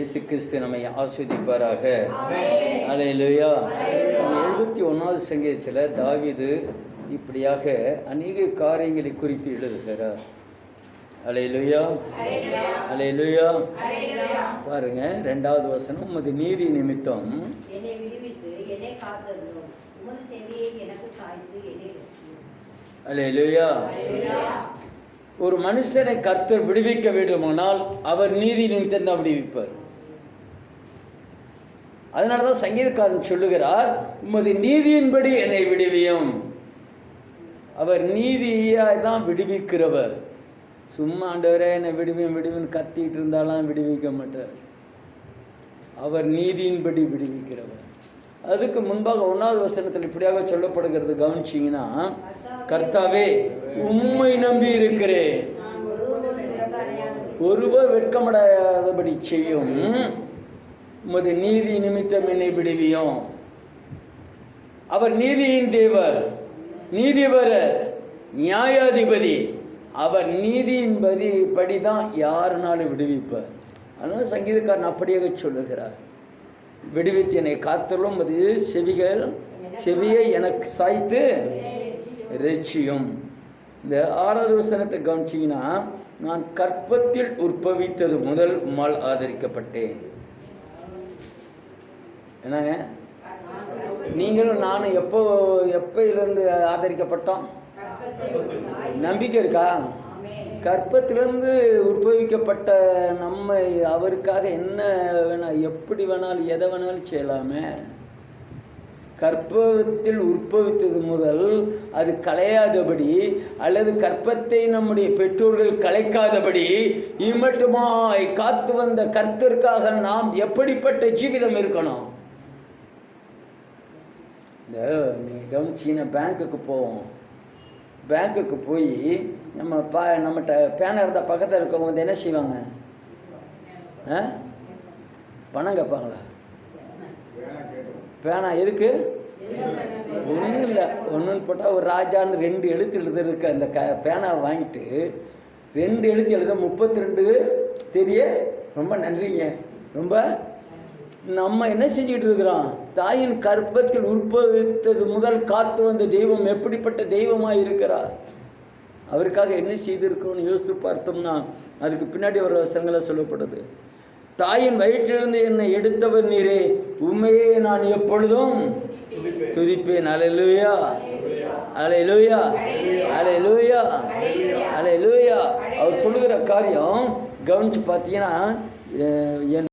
இயேசு கிறிஸ்து நம்மை ஆஸ்வதிப்பாராக. அல்லேலூயா. 71வது சங்கீதத்தில் தாவீது இப்படியாக அநேக காரியங்களை குறித்து எழுதுகிறார். அல்லேலூயா, அல்லேலூயா. பாருங்க, 2வது வசனம், உமது நீதி நிமித்தம் என்னை விடுவித்து என்னை காத்தருளும், உமது செவியை எனக்கு சாய்த்து என்னை ரட்சியும். அல்லேலூயா. ஒரு மனுஷனை கர்த்தர் விடுவிக்க வேண்டுமானால் அவர் நீதி நிமித்தம் தான் விடுவிப்பார். அதனாலதான் சங்கீதக்காரன் சொல்லுகிறார், உமது நீதியின்படி என்னை விடுவியும். அவர் நீதியாய் தான் விடுவிக்கிறவர். சும்மா ஆண்டவரே என்னை விடுவின்னு கத்திட்டு இருந்தாலும் விடுவிக்க மாட்டார். அவர் நீதியின்படி விடுவிக்கிறவர். அதுக்கு முன்பாக 1வது வசனத்தில் இப்படியாக சொல்லப்படுகிறது, கவனிச்சிங்கன்னா, கர்த்தாவே உம்மை நம்பி இருக்கிறேன், ஒருவர் வெட்கமடையாதபடி செய்யும், உமது நீதி நிமித்தம் என்னை விடுவியும். அவர் நீதியின் தேவர், நீதிபரர், நியாயாதிபதி. அவர் நீதியின் படிதான் யாருனாலும் விடுவிப்பார். அதனால சங்கீதக்காரன் அப்படியாக சொல்லுகிறார், விடுவித்து என்னை காத்தலும், அது செவியை எனக்கு சாய்த்து ரட்சியும். இந்த 6வது வசனத்தை கவனிச்சிங்கன்னா, நான் கற்பத்தில் உற்பவித்தது முதல் உம்மால் ஆதரிக்கப்பட்டேன். என்னங்க, நீங்களும் நானும் எப்பயிலிருந்து ஆதரிக்கப்பட்டோம்? நம்பிக்கை இருக்கா? கற்பத்திலிருந்து உற்பவிக்கப்பட்ட நம்மை அவருக்காக என்ன வேணால், எப்படி வேணாலும், எதை வேணாலும் செய்யலாமே. கற்பத்தில் உற்பவித்தது முதல் அது களையாதபடி, அல்லது கற்பத்தை நம்முடைய பெற்றோர்கள் கலைக்காதபடி இம்மட்டுமாய் காத்து வந்த கர்த்தருக்காக நாம் எப்படிப்பட்ட ஜீவிதம் இருக்கணும்? இந்த நீங்கள் கவனிச்சின்னா, பேங்க்குக்கு போவோம். பேங்க்குக்கு போய் நம்மகிட்ட பேனா இருந்தால் பக்கத்தில் இருக்கவங்க வந்து என்ன செய்வாங்க? பணம் கேட்பாங்களா? பேனா எதுக்கு? ஒன்றும் இல்லை, ஒன்றுன்னு போட்டால் ஒரு ராஜான்னு 2 எழுத்து எழுதுறதுக்கு அந்த பேனாவை வாங்கிட்டு 2 எழுத்து எழுத 32 தெரிய ரொம்ப நன்றிங்க. ரொம்ப நம்ம என்ன செஞ்சுக்கிட்டு இருக்கிறோம்? தாயின் கற்பத்தில் உற்பவித்தது முதல் காத்து வந்த தெய்வம் எப்படிப்பட்ட தெய்வமாக இருக்கிறார்? அவருக்காக என்ன செய்திருக்கோன்னு யோசித்து பார்த்தோம்னா, அதுக்கு பின்னாடி ஒரு வசனங்களை சொல்லப்படுது. தாயின் வயிற்றிலிருந்து என்னை எடுத்தவர் நீரே, உண்மையே நான் எப்பொழுதும் துதிப்பேன். அல்லேலூயா, அல்லேலூயா, அல்லேலூயா, அல்லேலூயா. அவர் சொல்லுகிற காரியம் கவனிச்சு பார்த்தீங்கன்னா,